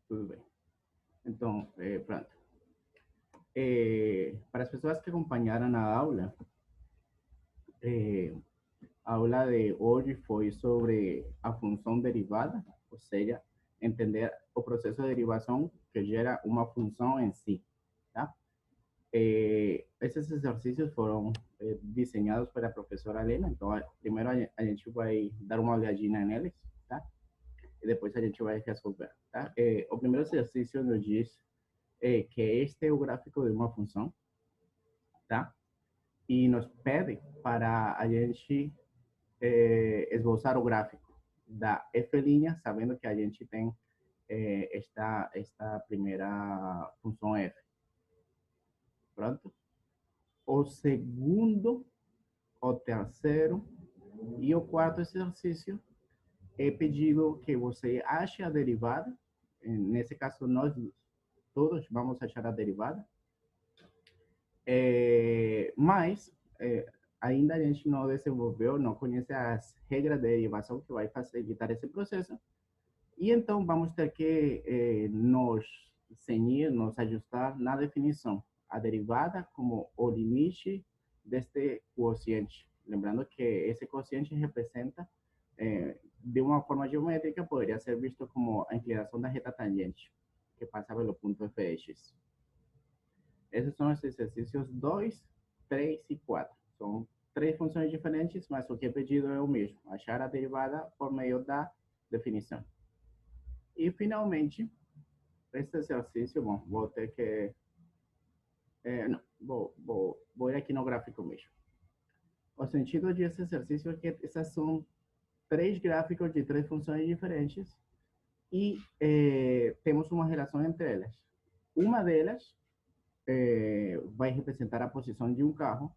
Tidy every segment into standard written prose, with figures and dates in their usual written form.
Tudo bem. Então, pronto. Para as pessoas que acompanharam a aula, eh, a aula de hoje foi sobre a função derivada, ou seja, entender o processo de derivação que gera uma função em si, tá? Esses exercícios foram desenhados pela professora Helena, então primeiro a gente vai dar uma olhadinha neles, tá? E depois a gente vai resolver, tá? O primeiro exercício nos diz que este é o gráfico de uma função, tá? E nos pede para a gente esboçar o gráfico da f', sabendo que a gente tem esta primeira função f. Pronto? O segundo, o terceiro e o quarto exercício é pedido que você ache a derivada. Nesse caso, nós todos vamos achar a derivada. Mas ainda a gente não desenvolveu, não conhece as regras de derivação que vai facilitar esse processo. E então vamos ter que nos ceñir, nos ajustar na definição. A derivada como o limite deste quociente. Lembrando que esse quociente representa, de uma forma geométrica, poderia ser visto como a inclinação da reta tangente, que passa pelo ponto fx. Esses são os exercícios 2, 3 e 4. São três funções diferentes, mas o que é pedido é o mesmo. Achar a derivada por meio da definição. E, finalmente, esse exercício, bom, vou ter que... não, vou ir aqui no gráfico mesmo. O sentido desse exercício é que essas são três gráficos de três funções diferentes e temos uma relação entre elas. Uma delas vai representar a posição de um carro,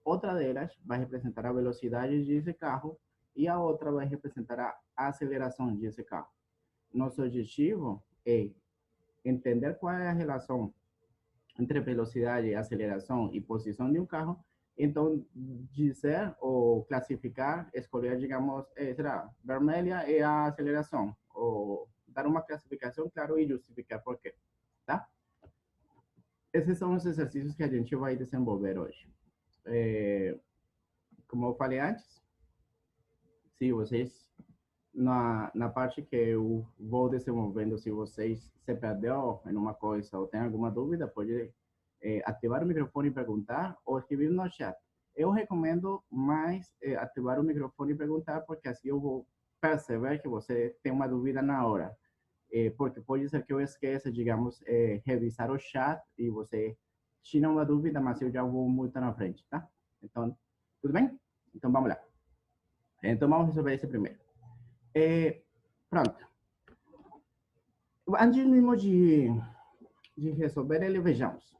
outra delas vai representar a velocidade desse carro e a outra vai representar a aceleração desse carro. Nosso objetivo é entender qual é a relação entre velocidade, aceleração e posição de um carro. Então, dizer ou classificar, escolher, digamos, será vermelha é a aceleração, ou dar uma classificação, claro, e justificar por quê, tá? Esses são os exercícios que a gente vai desenvolver hoje. Como eu falei antes, se vocês, na parte que eu vou desenvolvendo, se vocês se perdeu em uma coisa ou tem alguma dúvida, pode ativar o microfone e perguntar ou escrever no chat. Eu recomendo mais ativar o microfone e perguntar, porque assim eu vou perceber que você tem uma dúvida na hora. Porque pode ser que eu esqueça, digamos, revisar o chat e você tira uma dúvida, mas eu já vou muito na frente, tá? Então, tudo bem? Então, vamos lá. Então, vamos resolver esse primeiro. Pronto. Antes mesmo de resolver ele, vejamos.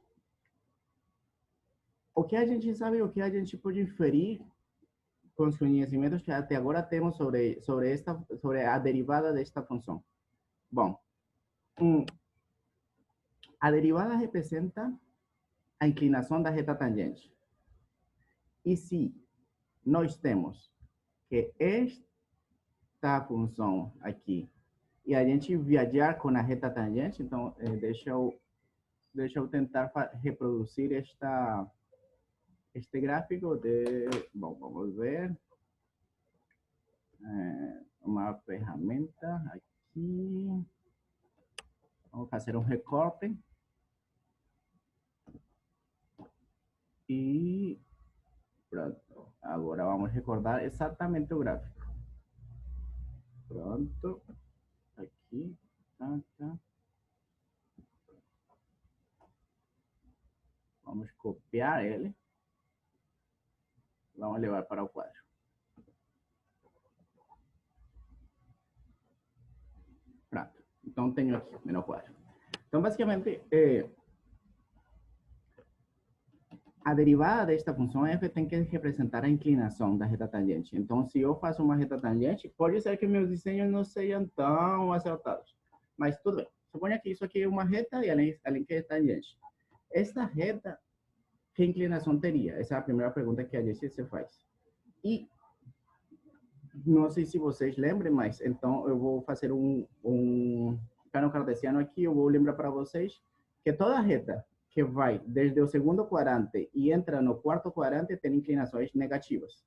O que a gente sabe, o que a gente pode inferir com os conhecimentos que até agora temos sobre a derivada desta função. Bom, a derivada representa a inclinação da reta tangente. E se nós temos que esta função aqui e a gente viajar com a reta tangente, então deixa eu tentar reproduzir este gráfico de... Bom, vamos ver. Uma ferramenta aqui. Vamos fazer um recorte. E pronto. Agora vamos recordar exatamente o gráfico. Pronto. Aqui. Tá, tá. Vamos copiar ele. Vamos levar para o quadro. Pronto. Então, tenho aqui o meu quadro. Então, basicamente, a derivada desta função f tem que representar a inclinação da reta tangente. Então, se eu faço uma reta tangente, pode ser que meus desenhos não sejam tão acertados. Mas tudo bem. Suponha que isso aqui é uma reta e além que é tangente. Esta reta, que inclinação teria? Essa é a primeira pergunta que a gente se faz. E não sei se vocês lembram, mas então eu vou fazer um plano cartesiano aqui, eu vou lembrar para vocês que toda reta que vai desde o segundo quadrante e entra no quarto quadrante tem inclinações negativas.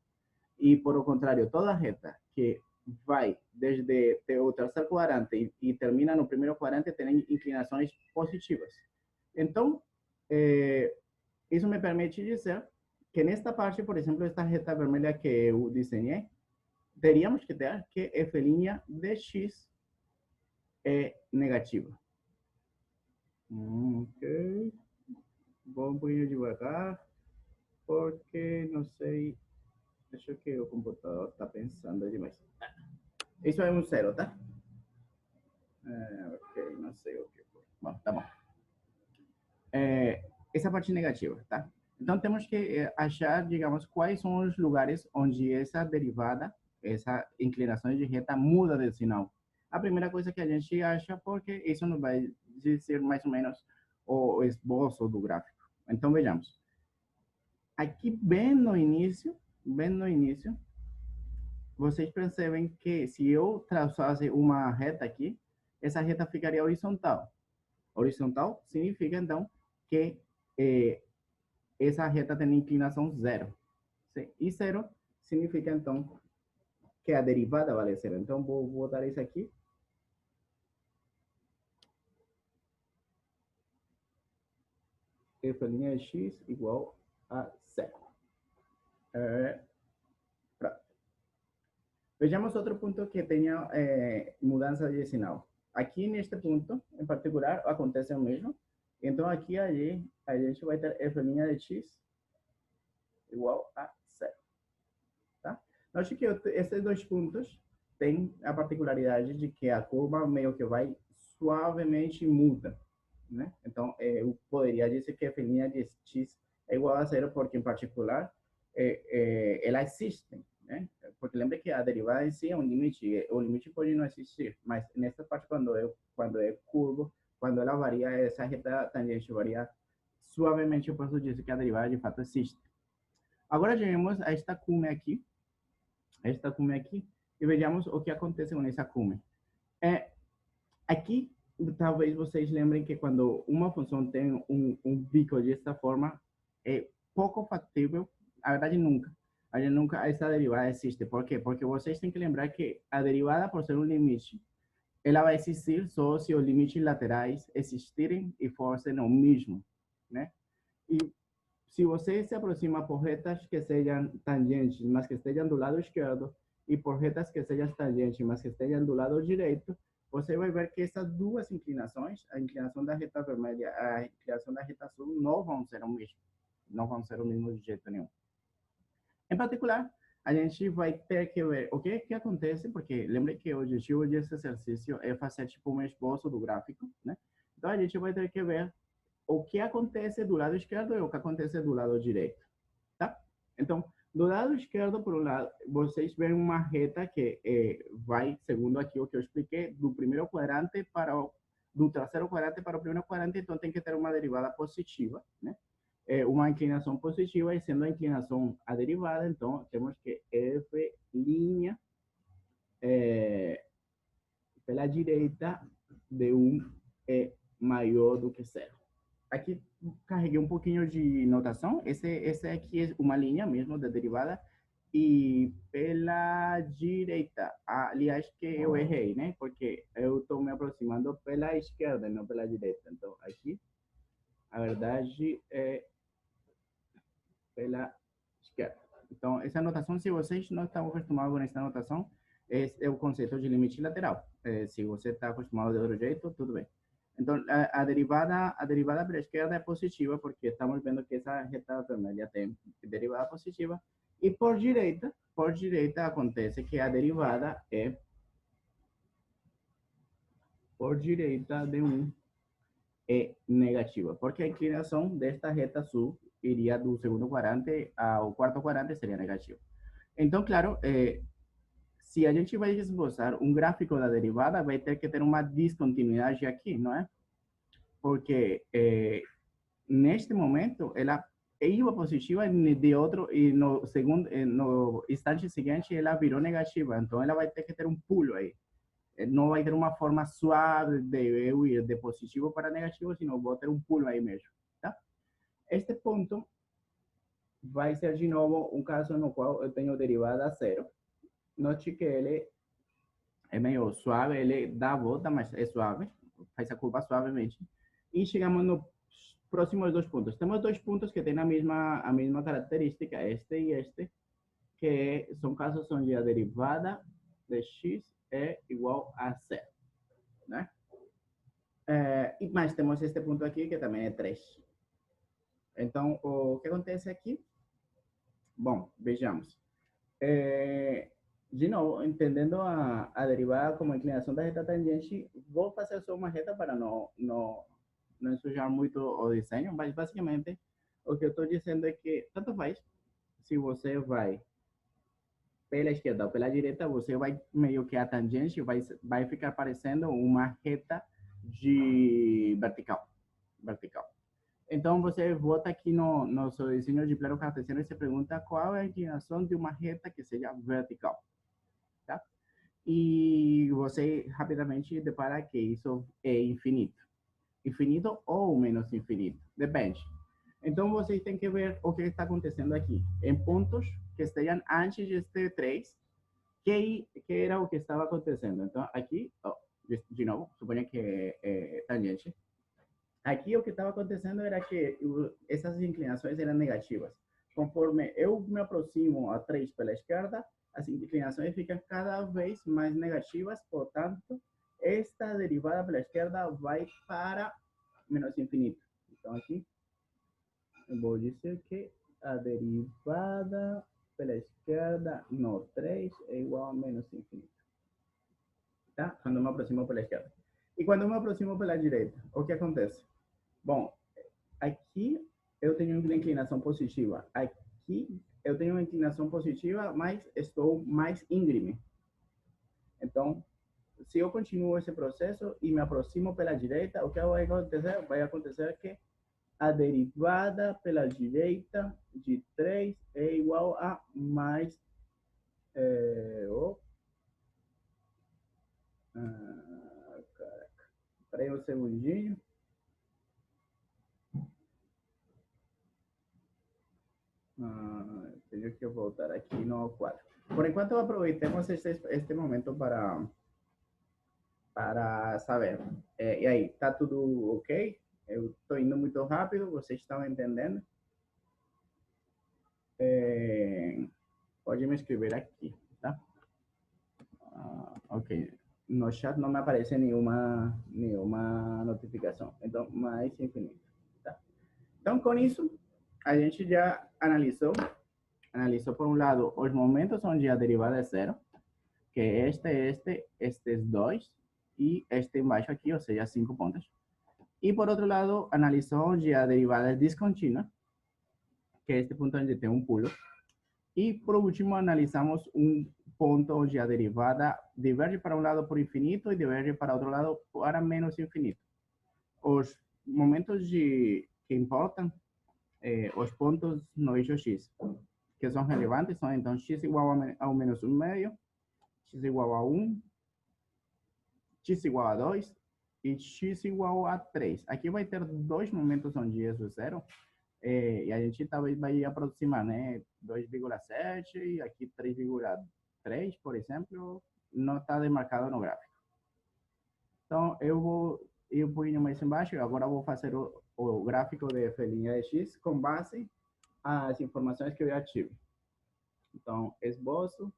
E, por o contrário, toda reta que vai desde o terceiro quadrante e termina no primeiro quadrante tem inclinações positivas. Então, isso me permite dizer que nesta parte, por exemplo, esta reta vermelha que eu desenhei, teríamos que ter que f' de x é negativa. Ok. Vou um pouquinho devagar, porque não sei. Acho que o computador está pensando demais. Isso é um zero, tá? Ok, não sei o que foi. Bom, tá bom. Essa parte negativa, tá? Então temos que achar, digamos, quais são os lugares onde essa derivada, essa inclinação de reta muda de sinal. A primeira coisa que a gente acha, porque isso nos vai dizer mais ou menos o esboço do gráfico. Então vejamos. Aqui bem no início, vocês percebem que se eu traçasse uma reta aqui, essa reta ficaria horizontal. Horizontal significa, então, que essa reta tem inclinação zero. E zero significa, então, que a derivada vale zero. Então, vou botar isso aqui. F' de x igual a zero. Vejamos outro ponto que tenha mudança de sinal. Aqui neste ponto, em particular, acontece o mesmo. Então, aqui a gente vai ter f' de x igual a zero. Tá? Note que esses dois pontos têm a particularidade de que a curva meio que vai suavemente muda. Né? Então, eu poderia dizer que f' de x é igual a zero, porque, em particular, ela existe. Né? Porque lembra que a derivada em si é um limite, o limite pode não existir, mas nessa parte, quando é curvo, quando ela varia, essa reta tangente varia suavemente, eu posso dizer que a derivada de fato existe. Agora, chegamos a esta cume aqui, e vejamos o que acontece com essa cume. Aqui, talvez vocês lembrem que quando uma função tem um bico desta forma, é pouco factível, na verdade nunca, essa derivada existe. Por quê? Porque vocês têm que lembrar que a derivada, por ser um limite, ela vai existir só se os limites laterais existirem e fossem o mesmo, né? E se você se aproxima por retas que sejam tangentes, mas que estejam do lado esquerdo, e por retas que sejam tangentes, mas que estejam do lado direito, você vai ver que essas duas inclinações, a inclinação da reta vermelha, a inclinação da reta azul, não vão ser o mesmo. Não vão ser o mesmo de jeito nenhum. Em particular, a gente vai ter que ver o que acontece, porque lembre que o objetivo desse exercício é fazer tipo um esboço do gráfico, né? Então a gente vai ter que ver o que acontece do lado esquerdo e o que acontece do lado direito, tá? Então, do lado esquerdo, por um lado, vocês veem uma reta que vai, segundo aqui o que eu expliquei, do primeiro quadrante do terceiro quadrante para o primeiro quadrante, então tem que ter uma derivada positiva, né? Uma inclinação positiva, e sendo a inclinação a derivada, então temos que f' pela direita de 1 é maior do que zero. Aqui carreguei um pouquinho de notação. Esse aqui é uma linha mesmo da derivada. E pela direita, aliás, que eu errei, né? Porque eu estou me aproximando pela esquerda, não pela direita. Então, aqui, a verdade é pela esquerda. Então, essa notação, se vocês não estão acostumados com essa notação, é o conceito de limite lateral. Se você está acostumado de outro jeito, tudo bem. Então, a derivada pela esquerda é positiva, porque estamos vendo que essa reta vermelha tem derivada positiva. E por direita acontece que a derivada é por direita de 1 é negativa, porque a inclinação desta reta azul iria do segundo quadrante ao quarto quadrante, seria negativa. Então, claro, se a gente vai esboçar um gráfico da derivada, vai ter que ter uma descontinuidade aqui, não é? Porque neste momento ela ia positiva de outro, e no instante seguinte ela virou negativa, então ela vai ter que ter um pulo aí. não vai ter uma forma suave de eu ir de positivo para negativo, sino vou ter um pulo aí mesmo, tá? Este ponto vai ser de novo um caso no qual eu tenho derivada a zero. Note que ele é meio suave, ele dá a volta, mas é suave, faz a curva suavemente. E chegamos nos próximos dois pontos. Temos dois pontos que têm a mesma característica, este e este, que são casos onde a derivada de x é igual a zero, né? Mas temos este ponto aqui que também é 3. Então, o que acontece aqui? Bom, vejamos. De novo, entendendo a derivada como inclinação da reta tangente, vou fazer só uma reta para não sujar muito o desenho, mas basicamente o que eu estou dizendo é que tanto faz se você vai pela esquerda ou pela direita, você vai meio que a tangente vai ficar parecendo uma reta de vertical. Então, você volta aqui no seu desenho de plano cartesiano e se pergunta qual é a inclinação de uma reta que seja vertical, tá? E você rapidamente depara que isso é infinito. Infinito ou menos infinito, depende. Então, vocês têm que ver o que está acontecendo aqui. Em pontos que estejam antes deste 3, que era o que estava acontecendo. Então, aqui, de novo, suponha que é tangente. Aqui o que estava acontecendo era que essas inclinações eram negativas. Conforme eu me aproximo a 3 pela esquerda, as inclinações ficam cada vez mais negativas, portanto, esta derivada pela esquerda vai para menos infinito. Então, aqui, eu vou dizer que a derivada pela esquerda no 3 é igual a menos infinito. Tá? Quando eu me aproximo pela esquerda. E quando eu me aproximo pela direita, o que acontece? Bom, aqui eu tenho uma inclinação positiva. Aqui eu tenho uma inclinação positiva, mas estou mais íngreme. Então, se eu continuo esse processo e me aproximo pela direita, o que vai acontecer? Vai acontecer que a derivada pela direita de 3 é igual a mais... caraca. Espera aí um segundinho. Tenho que voltar aqui no quadro. Por enquanto, aproveitemos este momento para saber. E aí, tá tudo ok? Eu estou indo muito rápido, vocês estão entendendo? Pode me escrever aqui, tá? Ok. No chat não me aparece nenhuma notificação. Então, mais infinito. Tá? Então, com isso, a gente já analisou por um lado os momentos onde a derivada é zero, que é estes dois, e este embaixo aqui, ou seja, 5 pontos. E por outro lado, analisou onde a derivada é descontínua, que é este ponto onde tem um pulo. E por último, analisamos um ponto onde a derivada diverge para um lado por infinito e diverge para outro lado para menos infinito. Os momentos que importam, os pontos no eixo x, que são relevantes, são então x igual ao menos 1 meio, x igual a 1, x igual a 2 e x igual a 3. Aqui vai ter dois momentos onde isso é zero, e a gente talvez vai aproximar, né? 2,7 e aqui 3,3, por exemplo, não está demarcado no gráfico. Então, eu vou ir um pouquinho mais embaixo, agora vou fazer o gráfico de f' de x com base as informações que eu já tive. Então, esboço,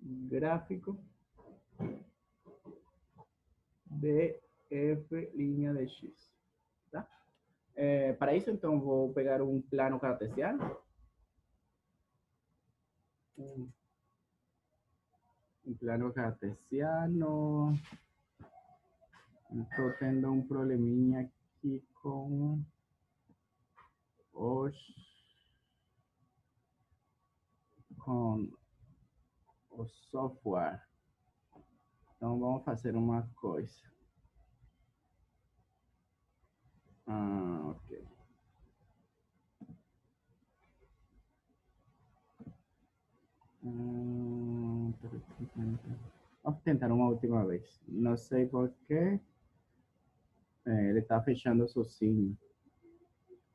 gráfico de f' de x. Tá? Para isso, então, vou pegar um plano cartesiano. Un plano cartesiano. Estou tendo um probleminha aqui com o software. Então, vamos fazer uma coisa. Ok. Vamos tentar uma última vez. Não sei por quê. Ele está fechando o sozinho.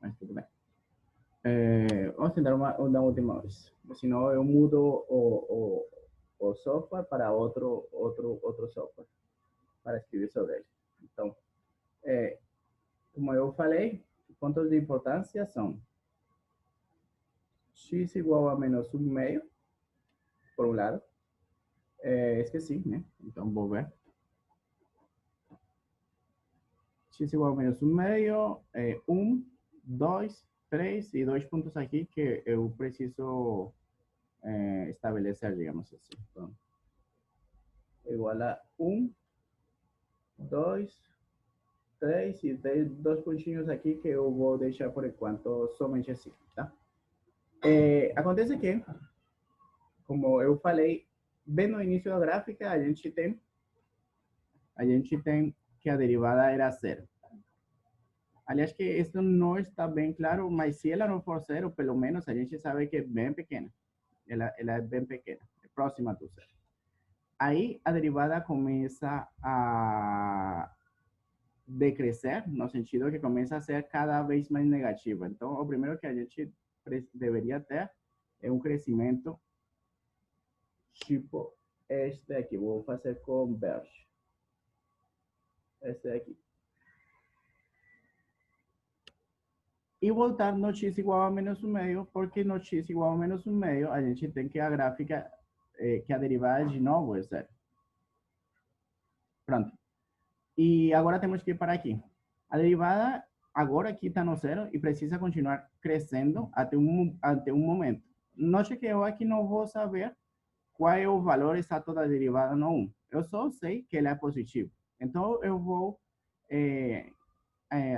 Mas tudo bem. Vamos tentar uma última vez. Senão eu mudo o software para outro software para escrever sobre ele. Então, como eu falei, pontos de importância são x igual a menos 1 meio, por um lado. Esqueci, né? Então, vou ver. X igual a menos 1 meio, 1, 2, 3 e 2 pontos aqui que eu preciso estabelecer, digamos assim. Então, igual a 1, 2, 3 e tem dois pontinhos aqui que eu vou deixar por enquanto somente assim, tá? Acontece que, como eu falei, bem no início da gráfica, a gente tem que a derivada era zero. Aliás, que isso não está bem claro, mas se ela não for zero, pelo menos a gente sabe que é bem pequena. Ela é bem pequena, é próxima do zero. Aí a derivada começa a decrescer, no sentido que começa a ser cada vez mais negativa. Então, o primeiro que a gente deveria ter é um crescimento tipo este aqui. Vou fazer converge. Este aqui. E voltar no x igual a menos 1 meio, porque no x igual a menos 1 meio, a gente tem que a gráfica, que a derivada de novo é zero. Pronto. E agora temos que ir para aqui. A derivada agora aqui está no zero e precisa continuar crescendo até um momento. Note que eu aqui não vou saber qual é o valor exato da derivada no 1. Eu só sei que ele é positivo. Então, eu vou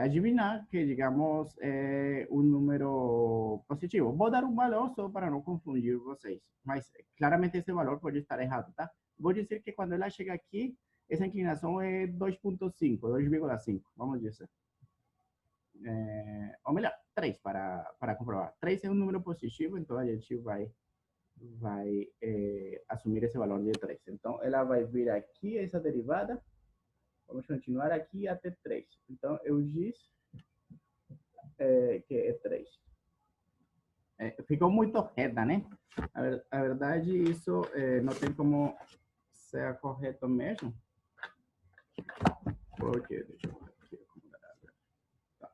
adivinhar que, digamos, é um número positivo. Vou dar um valor só para não confundir vocês. Mas, claramente, esse valor pode estar errado, tá? Vou dizer que quando ela chega aqui, essa inclinação é 2,5, 2,5, vamos dizer. Ou melhor, 3 para comprovar. 3 é um número positivo, então a gente vai assumir esse valor de 3. Então, ela vai vir aqui, essa derivada. Vamos continuar aqui até 3. Então, eu disse que é 3. Ficou muito reta, né? A verdade, isso não tem como ser correto mesmo. Porque, deixa eu ver aqui. Tá.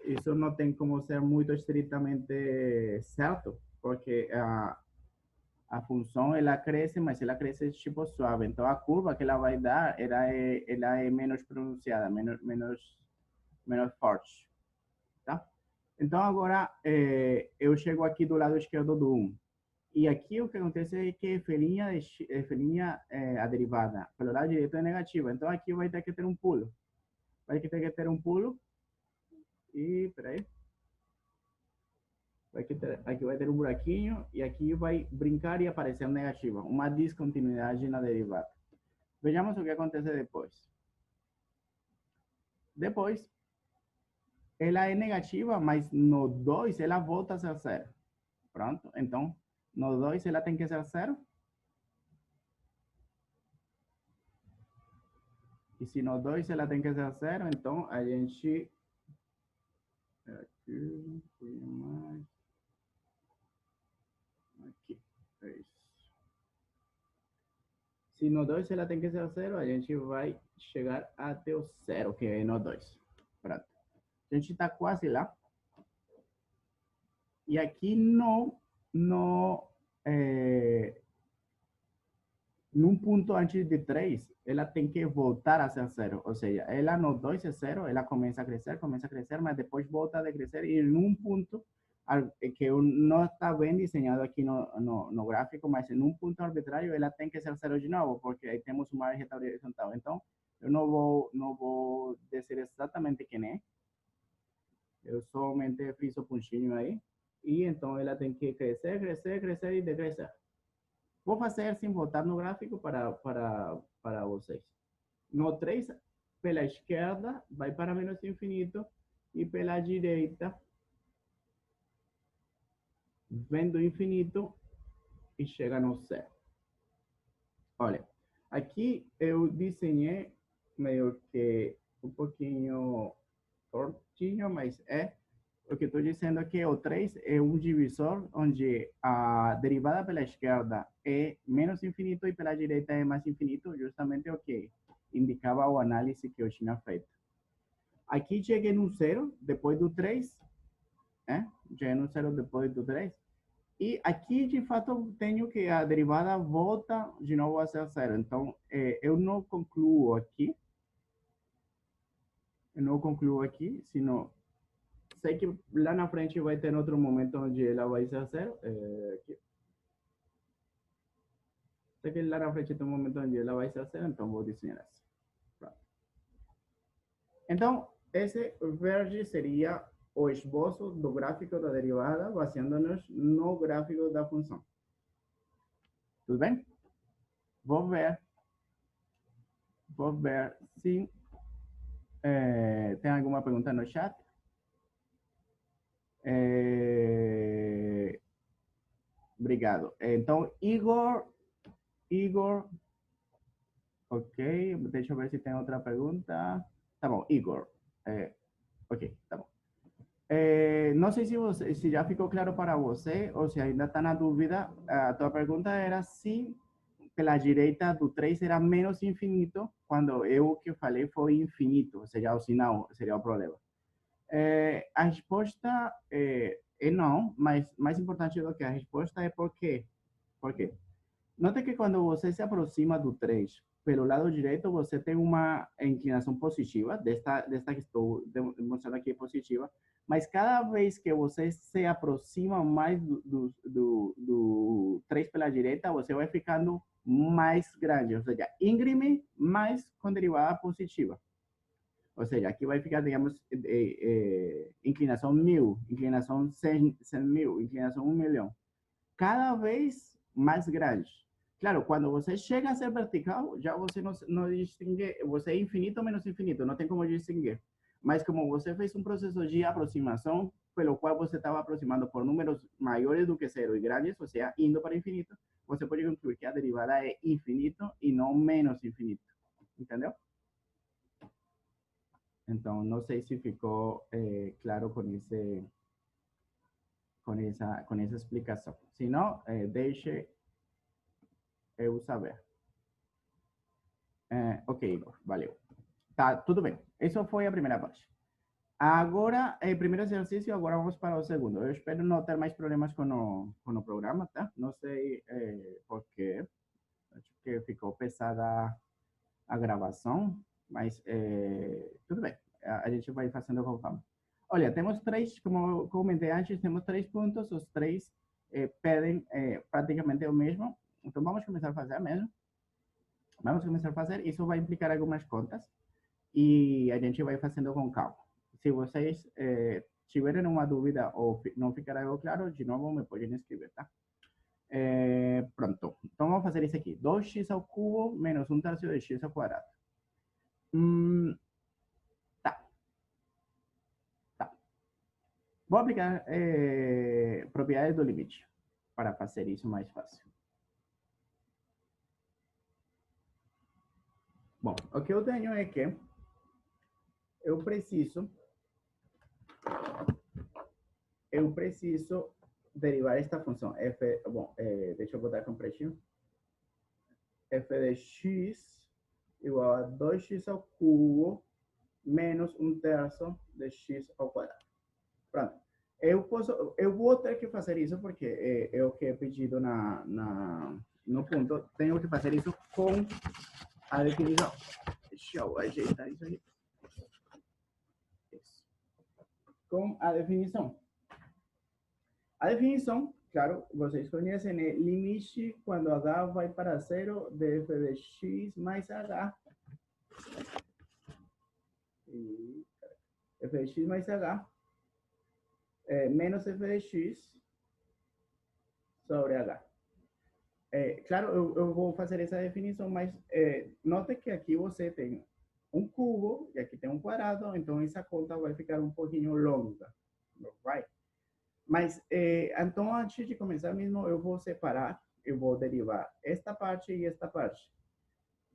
Isso não tem como ser muito estritamente certo, porque a função ela cresce, mas ela cresce tipo suave. Então a curva que ela vai dar, ela é menos pronunciada, menos forte, tá? Então agora eu chego aqui do lado esquerdo do 1. E aqui o que acontece é que a derivada pelo lado direito é negativa. Então aqui vai ter que ter um pulo. Vai ter que ter um pulo. E, peraí. Aqui vai ter um buraquinho e aqui vai brincar e aparecer negativa, uma descontinuidade na derivada. Vejamos o que acontece depois. Depois, ela é negativa, mas no 2 ela volta a ser zero. Pronto, então, no 2 ela tem que ser zero. E se no 2 ela tem que ser zero, então a gente... Aqui, mais... Aqui, é isso. Se no 2 ela tem que ser zero, a gente vai chegar até o zero, que é no 2. Pronto. A gente está quase lá. E aqui num ponto antes de 3, ela tem que voltar a ser zero. Ou seja, ela no 2 é zero, ela começa a crescer, mas depois volta a decrescer. E num ponto que não está bem desenhado aqui no gráfico, mas em um ponto arbitrário, ela tem que ser zero de novo, porque aí temos uma reta horizontal. Então, eu não vou dizer exatamente quem é. Eu somente fiz o pontinho aí. E então ela tem que crescer, crescer, crescer e decrescer. Vou fazer sem voltar no gráfico para vocês. No 3, pela esquerda, vai para menos infinito. E pela direita, vem do infinito e chega no zero. Olha, aqui eu desenhei meio que um pouquinho tortinho, mas o que estou dizendo aqui é o 3 é um divisor onde a derivada pela esquerda é menos infinito e pela direita é mais infinito, justamente o que indicava o análise que eu tinha feito. Aqui cheguei no zero depois do 3, cheguei no zero depois do 3. E aqui, de fato, eu tenho que a derivada volta de novo a ser zero. Então, eu não concluo aqui. Eu não concluo aqui, senão sei que lá na frente vai ter outro momento onde ela vai ser zero. Aqui. Sei que lá na frente tem um momento onde ela vai ser zero, então vou desenhar assim. Pronto. Então, esse verde seria o esboço do gráfico da derivada, baseando-nos no gráfico da função. Tudo bem? Vou ver se tem alguma pergunta no chat. Obrigado. Então, Igor, ok, deixa eu ver se tem outra pergunta. Tá bom, Igor. Ok, tá bom. Não sei se já ficou claro para você ou se ainda está na dúvida. A tua pergunta era se pela direita do 3 era menos infinito, quando eu o que falei foi infinito, ou seja, o sinal seria o problema. A resposta é não, mas mais importante do que a resposta é por quê. Por quê? Nota que quando você se aproxima do 3 pelo lado direito, você tem uma inclinação positiva, desta que estou demonstrando aqui positiva, mas cada vez que você se aproxima mais do 3 pela direita, você vai ficando mais grande, ou seja, íngreme, mais com derivada positiva. Ou seja, aqui vai ficar, digamos, inclinação 1000, inclinação 100 mil, inclinação 1 milhão. Cada vez mais grande. Claro, quando você chega a ser vertical, já você não distingue, você é infinito ou menos infinito, não tem como distinguir. Mas como você fez um processo de aproximação, pelo qual você estava aproximando por números maiores do que zero e grandes, ou seja, indo para infinito, você pode concluir que a derivada é infinito e não menos infinito. Entendeu? Então, não sei se ficou claro com essa explicação. Se não, deixe eu saber. Ok, Igor, valeu. Tá, tudo bem. Isso foi a primeira parte. Agora, primeiro exercício, agora vamos para o segundo. Eu espero não ter mais problemas com o programa, tá? Não sei por quê. Acho que ficou pesada a gravação, mas tudo bem. A gente vai fazendo com calma. Olha, temos três, como eu comentei antes, temos 3 pontos. Os três pedem praticamente o mesmo. Então, vamos começar a fazer mesmo. Vamos começar a fazer. Isso vai implicar algumas contas e a gente vai fazendo com calma. Se vocês tiverem uma dúvida ou não ficar algo claro, de novo me podem escrever, tá? Pronto. Então vamos fazer isso aqui. 2x ao cubo menos 1/3 de x ao quadrado. Tá. Tá. Vou aplicar propriedades do limite para fazer isso mais fácil. Bom, o que eu tenho é que eu preciso derivar esta função f, bom, deixa eu botar com pretinho, f de x igual a 2x ao cubo menos 1/3 de x ao quadrado. Pronto. Eu vou ter que fazer isso porque é o que é pedido no ponto. Tenho que fazer isso com a definição. Deixa eu ajeitar isso aqui. Isso. Com a definição. A definição, claro, vocês conhecem, né? Limite quando h vai para zero de f de x mais h. F de x mais h menos f de x sobre h. Claro, eu vou fazer essa definição, mas note que aqui você tem um cubo e aqui tem um quadrado, então essa conta vai ficar um pouquinho longa, right? Mas, então, antes de começar mesmo, eu vou separar eu vou derivar esta parte e esta parte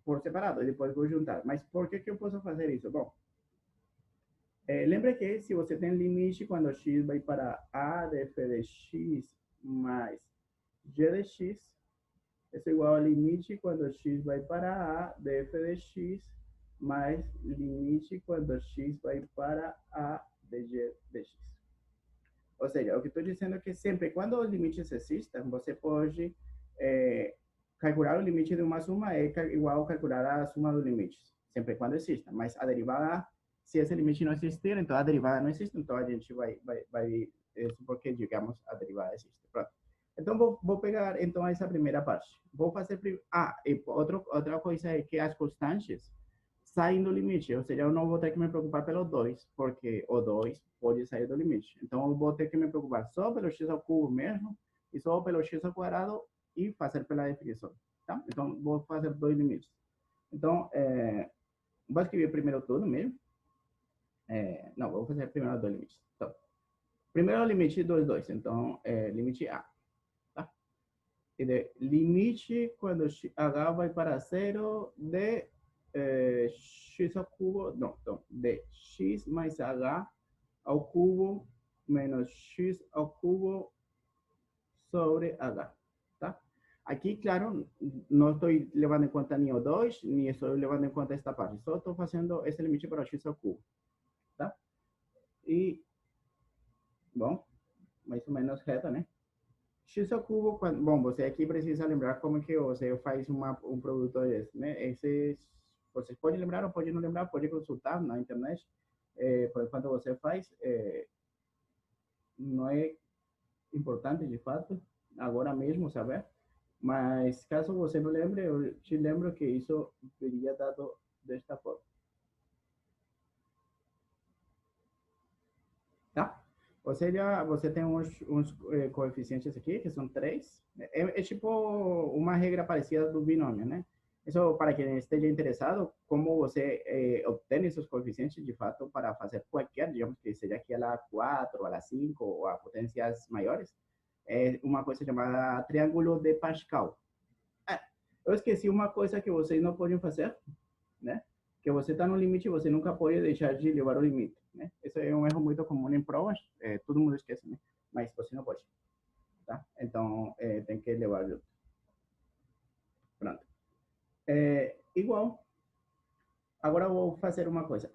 por separado, e depois vou juntar. Mas por que eu posso fazer isso? Bom, lembra que se você tem limite quando x vai para a de f de x mais g de x, é igual a limite quando x vai para a de f de x mais limite quando x vai para a de g de x. Ou seja, o que estou dizendo é que sempre, quando os limites existem, você pode calcular o limite de uma suma é igual a calcular a suma dos limites, sempre quando exista. Mas a derivada, se esse limite não existir, então a derivada não existe, então a gente vai supor que, digamos, a derivada existe. Pronto. Então, vou pegar, então, essa primeira parte. Vou fazer... e outra coisa é que as constantes saem do limite, ou seja, eu não vou ter que me preocupar pelo 2, porque o 2 pode sair do limite. Então, eu vou ter que me preocupar só pelo x ao cubo mesmo, e só pelo x ao quadrado, e fazer pela definição, tá? Então, vou fazer dois limites. Então, vou escrever primeiro tudo mesmo. Não, vou fazer primeiro dois limites. Então, primeiro o limite dos dois, então, limite A, tá? E de limite quando h vai para zero de x ao cubo, não, então, de x mais h ao cubo menos x ao cubo sobre h, tá? Aqui, claro, não estou levando em conta nem o 2, nem estou levando em conta esta parte, só estou fazendo esse limite para x ao cubo, tá? E, bom, mais ou menos reto, né? X ao cubo, bom, você aqui precisa lembrar como que você faz um produto desse, né? Você pode lembrar ou pode não lembrar, pode consultar na internet, por enquanto você faz, não é importante de fato, agora mesmo saber, mas caso você não lembre, eu te lembro que isso seria dado desta forma, tá? Ou seja, você tem uns coeficientes aqui, que são 3. É tipo uma regra parecida do binômio, né? Isso, para quem esteja interessado, como você obtém esses coeficientes, de fato, para fazer qualquer, digamos que seja aqui a la 4, a la 5, ou a potências maiores, é uma coisa chamada triângulo de Pascal. Eu esqueci uma coisa que vocês não podem fazer, né? Que você está no limite e você nunca pode deixar de levar o limite, né? Esse é um erro muito comum em provas, todo mundo esquece, né? Mas você não pode, tá? Então, tem que levar junto. Pronto. Igual, agora vou fazer uma coisa.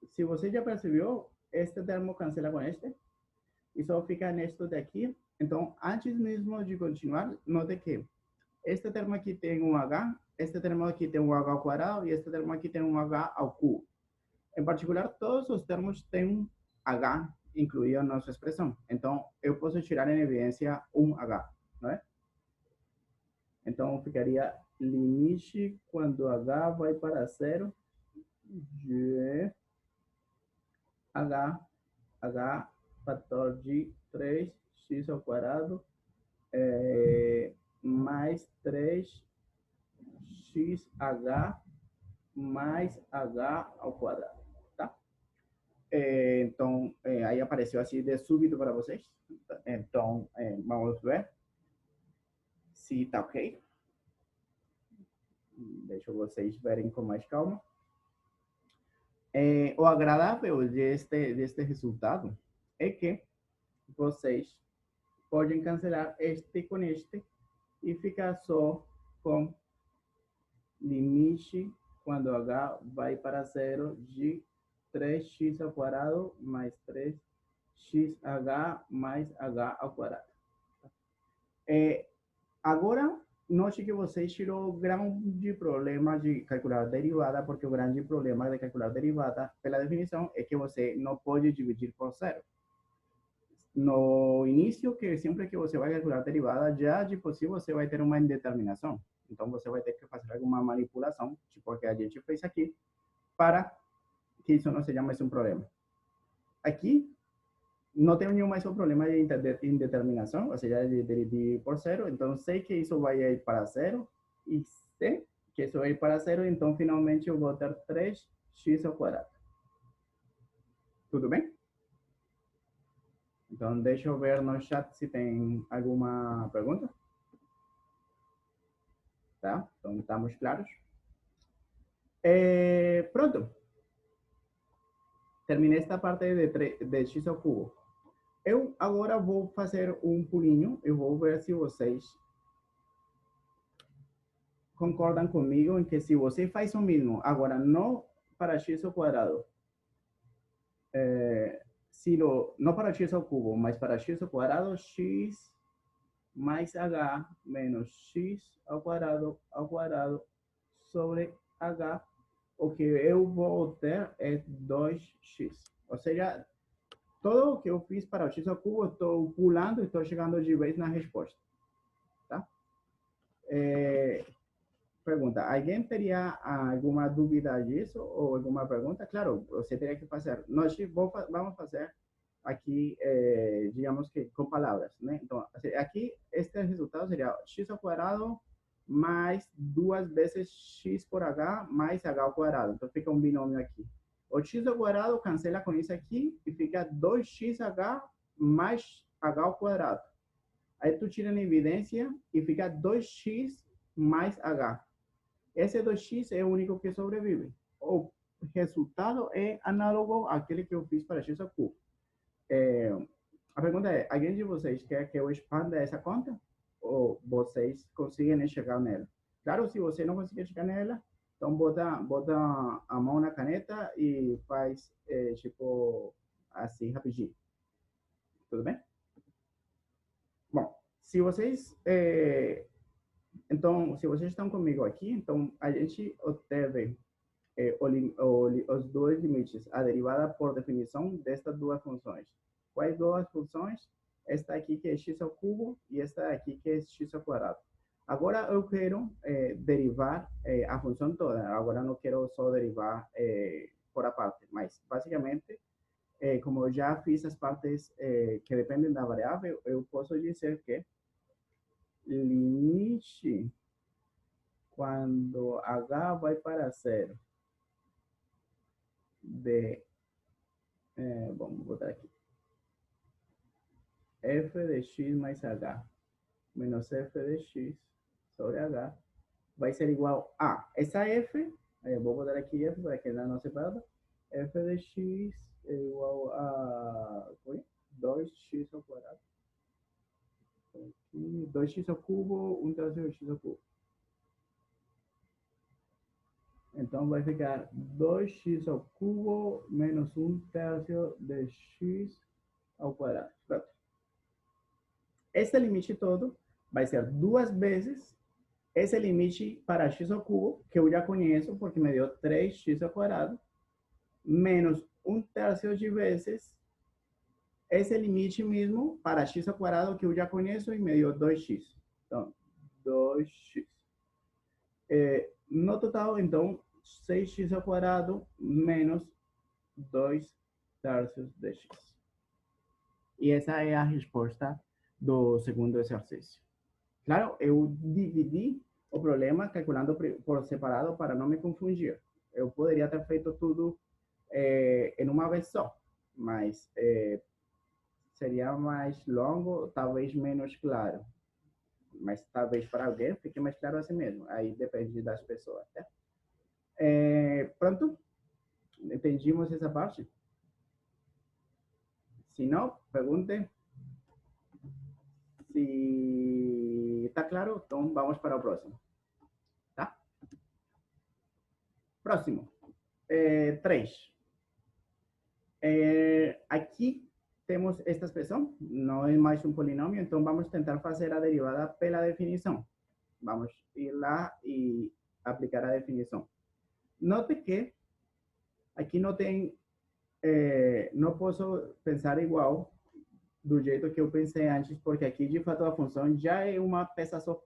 Se você já percebeu, este termo cancela com este, e só fica neste daqui. Então, antes mesmo de continuar, note que este termo aqui tem um h, este termo aqui tem um h ao quadrado, e este termo aqui tem um h ao cubo. Em particular, todos os termos têm um h incluído na nossa expressão. Então, eu posso tirar em evidência um h, não é? Então, ficaria limite quando h vai para zero de h fator de 3x ao quadrado mais 3x h mais h ao quadrado, tá? Então, aí apareceu assim de súbito para vocês. Então, vamos ver se tá ok. Deixa vocês verem com mais calma. O agradável deste resultado é que vocês podem cancelar este com este e ficar só com limite quando h vai para zero de 3x ao quadrado mais 3xh mais h ao quadrado. Agora, note que você tirou o grande problema de calcular derivada, porque o grande problema de calcular derivada, pela definição, é que você não pode dividir por zero. No início, que sempre que você vai calcular derivada, já de por si você vai ter uma indeterminação. Então, você vai ter que fazer alguma manipulação, tipo a que a gente fez aqui, para que isso não seja mais um problema. Aqui, não tenho nenhum mais um problema de indeterminação, ou seja, de dividir por zero. Então, sei que isso vai ir para zero, e sei que isso vai ir para zero, então, finalmente, eu vou ter 3x ao quadrado. Tudo bem? Então, deixa eu ver no chat se tem alguma pergunta. tá? Então, estamos claros? Pronto. Terminei esta parte de x ao cubo. Eu agora vou fazer um pulinho. Eu vou ver se vocês concordam comigo em que se você faz o mesmo, agora não para x ao quadrado, não para x ao cubo, mas para x ao quadrado, x mais h menos x ao quadrado sobre h, o que eu vou ter é 2x. Ou seja, todo o que eu fiz para o x ao cubo, estou pulando e estou chegando de vez na resposta. Tá? Pergunta, alguém teria alguma dúvida disso ou alguma pergunta? Claro, você teria que fazer. Nós vamos fazer aqui, digamos que com palavras, né? Então, aqui, este resultado seria x ao quadrado mais 2 vezes x por h mais h ao quadrado. Então, fica um binômio aqui. O x ao quadrado cancela com isso aqui e fica 2xh mais h ao quadrado. Aí tu tira na evidência e fica 2x mais h. Esse 2x é o único que sobrevive. O resultado é análogo àquele que eu fiz para x ao cubo. A pergunta é, alguém de vocês quer que eu expanda essa conta? Ou vocês conseguem chegar nela? Claro, se você não conseguir chegar nela, então bota a mão na caneta e faz, tipo, assim, rapidinho. Tudo bem? Bom, se vocês... então, se vocês estão comigo aqui, então a gente obteve os dois limites, a derivada por definição destas duas funções. Quais duas funções? Esta aqui que é x ao cubo e esta aqui que é x ao quadrado. Agora eu quero derivar a função toda. Agora não quero só derivar por a parte, mas basicamente, como eu já fiz as partes que dependem da variável, eu posso dizer que limite quando h vai para zero de, vamos botar aqui, f de x mais h menos f de x sobre h vai ser igual a essa f, vou botar aqui f para que não separado, f de x é igual a 2x ao quadrado, 2x ao cubo, 1/3 de x ao cubo. Então vai ficar 2x ao cubo menos 1/3 de x ao quadrado. Pronto. Esse limite todo vai ser duas vezes esse limite para x ao cubo, que eu já conheço porque me deu 3x ao quadrado, menos 1/3 de vezes esse limite mesmo para x ao quadrado que eu já conheço e me deu 2x. Então, 2x. No total, então, 6x ao quadrado menos 2/3 de x. E essa é a resposta do segundo exercício. Claro, eu dividi o problema calculando por separado para não me confundir. Eu poderia ter feito tudo em uma vez só, mas seria mais longo, talvez menos claro. Mas talvez para alguém fique mais claro assim mesmo. Aí depende das pessoas. Tá? Pronto? Entendimos essa parte? Se não, pergunte. Se está claro, então vamos para o próximo. Tá? Próximo. 3. Aqui temos esta expressão, não é mais um polinômio, então vamos tentar fazer a derivada pela definição. Vamos ir lá e aplicar a definição. Note que aqui não tem, não posso pensar igual do jeito que eu pensei antes, porque aqui de fato a função já é uma peça só.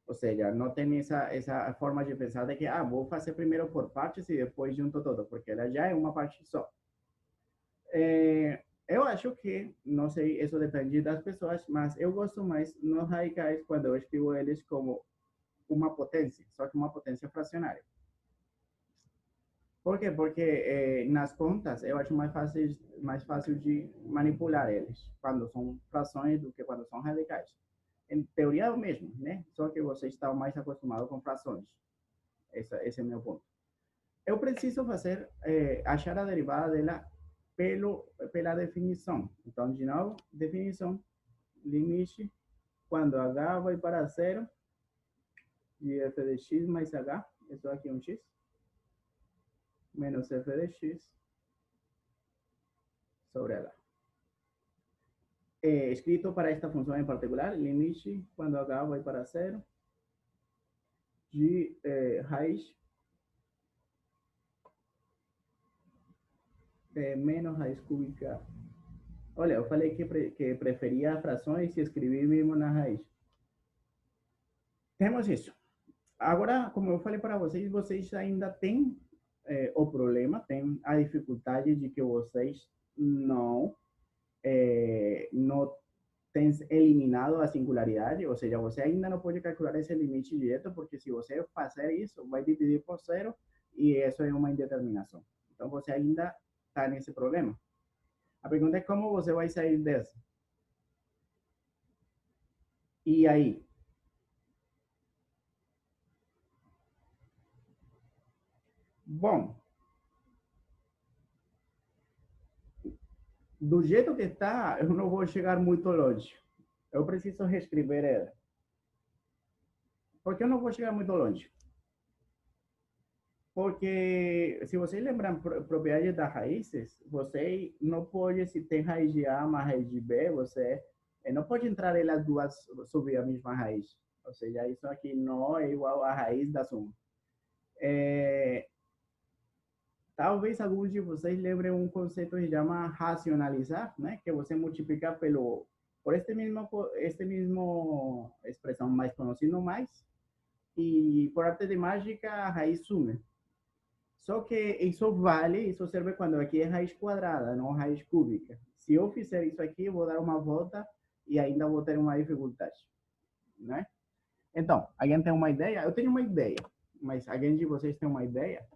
Ou seja, não tem essa forma de pensar de que, vou fazer primeiro por partes e depois junto todo, porque ela já é uma parte só. Eu acho que, não sei, isso depende das pessoas, mas eu gosto mais nos radicais quando eu escrevo eles como uma potência, só que uma potência fracionária. Por quê? Porque nas contas eu acho mais fácil de manipular eles quando são frações do que quando são radicais. Em teoria é o mesmo, né? Só que você está mais acostumado com frações. Esse é o meu ponto. Eu preciso fazer, achar a derivada dela pela definição. Então, de novo, definição, limite, quando h vai para zero, de f de x mais h, isso aqui é um x, menos f de x sobre h. Escrito para esta função em particular, limite, quando h vai para zero, de raiz menos raiz cúbica. Olha, eu falei que preferia frações e escrevi mesmo na raiz. Temos isso. Agora, como eu falei para vocês, vocês ainda têm o problema, tem a dificuldade de que vocês não têm eliminado a singularidade, ou seja, você ainda não pode calcular esse limite direto, porque se você fazer isso, vai dividir por zero e isso é uma indeterminação. Então, você ainda está nesse problema. A pergunta é como você vai sair dessa. E aí? Bom, do jeito que está, eu não vou chegar muito longe. Eu preciso reescrever ela. Por que eu não vou chegar muito longe? Porque se vocês lembram propriedades das raízes, você não pode, se tem raiz de A mais raiz de B, você não pode entrar elas duas sobre a mesma raiz. Ou seja, isso aqui não é igual à raiz da suma. Talvez alguns de vocês lembrem um conceito que se chama racionalizar, né? Que você multiplica por este mesmo expressão mais conhecido mais, e por arte de mágica a raiz sume. Só que isso vale, isso serve quando aqui é raiz quadrada, não raiz cúbica. Se eu fizer isso aqui, eu vou dar uma volta e ainda vou ter uma dificuldade, né? Então, alguém tem uma ideia? Eu tenho uma ideia, mas alguém de vocês tem uma ideia?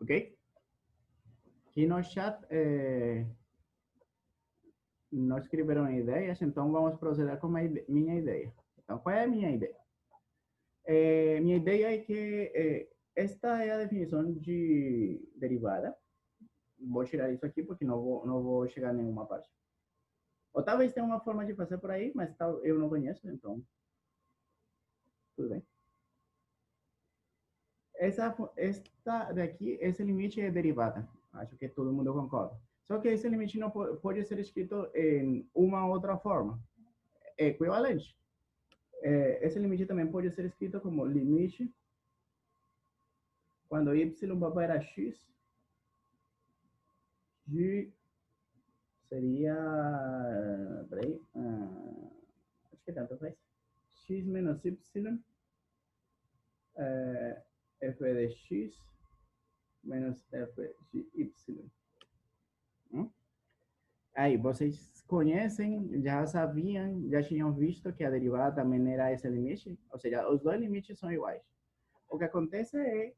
Ok? Aqui no chat não escreveram ideias, então vamos proceder com minha ideia. Então, qual é a minha ideia? Minha ideia é que esta é a definição de derivada. Vou tirar isso aqui porque não vou chegar a nenhuma parte. Ou talvez tenha uma forma de fazer por aí, mas eu não conheço, então tudo bem. Esta daqui, esse limite é derivada. Acho que todo mundo concorda. Só que esse limite não pode ser escrito em uma outra forma. É equivalente. Esse limite também pode ser escrito como limite quando y vai para x de seria, peraí, acho que tanto faz, x menos y f de x menos f de y. Aí, vocês conhecem, já sabiam, já tinham visto que a derivada também era esse limite? Ou seja, os dois limites são iguais. O que acontece é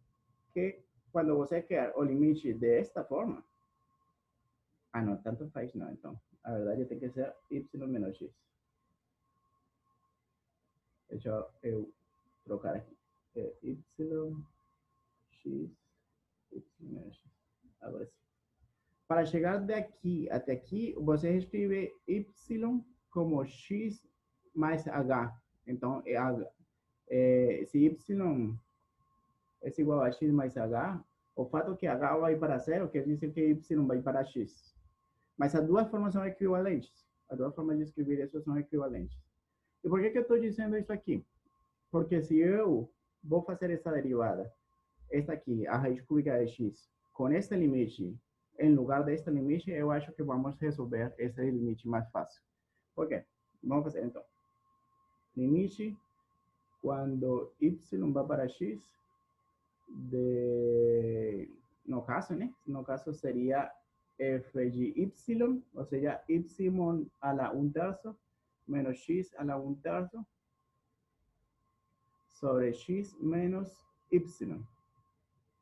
que quando você quer o limite desta forma, não, tanto faz não, então. A verdade tem que ser y menos x. Deixa eu trocar aqui. Y, x, y menos x. Agora sim. Para chegar daqui até aqui, você escreve y como x mais h. Então, se y é igual a x mais h, o fato que h vai para zero quer dizer que y vai para x. Mas as duas formas são equivalentes. As duas formas de escrever isso são equivalentes. E por que eu estou dizendo isso aqui? Porque se eu vou fazer essa derivada, esta aqui, a raiz cúbica de x, com este limite, em lugar deste limite, eu acho que vamos resolver esse limite mais fácil. Por quê? Vamos fazer então. Limite quando y vai para x, no caso, né? No caso seria f de y, ou seja, y a la 1/3 menos x a la 1/3 sobre x menos y.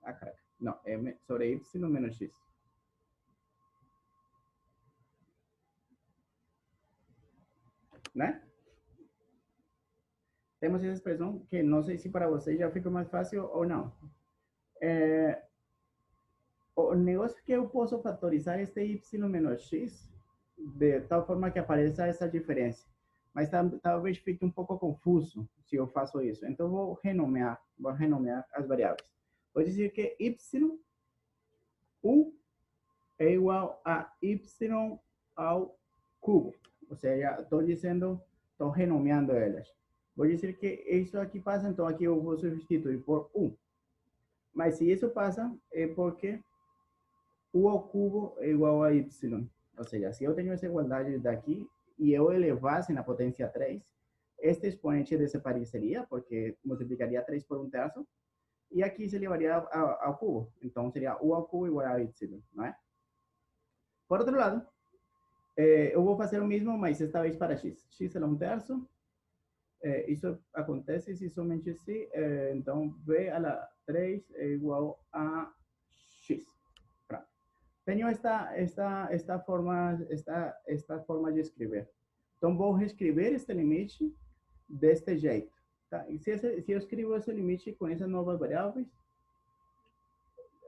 Acá. No, m sobre y menos x. né? Temos essa expressão que não sei se para você já fica mais fácil ou não. É, o negócio é que eu posso fatorizar este y menos x de tal forma que apareça essa diferença. Mas talvez fique um pouco confuso se eu faço isso. Então, vou renomear as variáveis. Vou dizer que y u é igual a y ao cubo. Ou seja, estou dizendo, estou renomeando elas. Vou dizer que isso aqui passa, então aqui eu vou substituir por 1. Mas se isso passa, é porque u ao cubo é igual a y. Ou seja, se eu tenho essa igualdade daqui e eu elevasse na potência 3, este expoente desapareceria, porque multiplicaria 3 por 1/3, e aqui se levaria ao cubo. Então seria u ao cubo igual a y, não é? Por outro lado, eu vou fazer o mesmo, mas esta vez para x. X é 1/3. Isso acontece se somente se, então, v a la 3 é igual a x. Pronto. Tenho esta forma de escrever. Então, vou reescrever este limite deste jeito. Tá? E se eu escrevo esse limite com essas novas variáveis,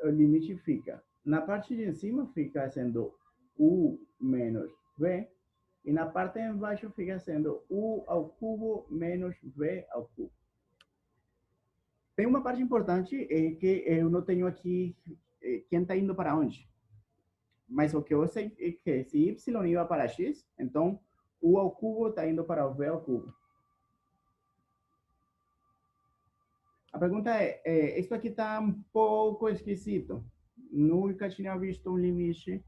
o limite fica, na parte de cima fica sendo u menos v, e na parte de baixo fica sendo u ao cubo menos v ao cubo. Tem uma parte importante que eu não tenho aqui quem está indo para onde. Mas o que eu sei é que se y iba para x, então u ao cubo está indo para o v ao cubo. A pergunta é, isso aqui está um pouco esquisito. Nunca tinha visto um limite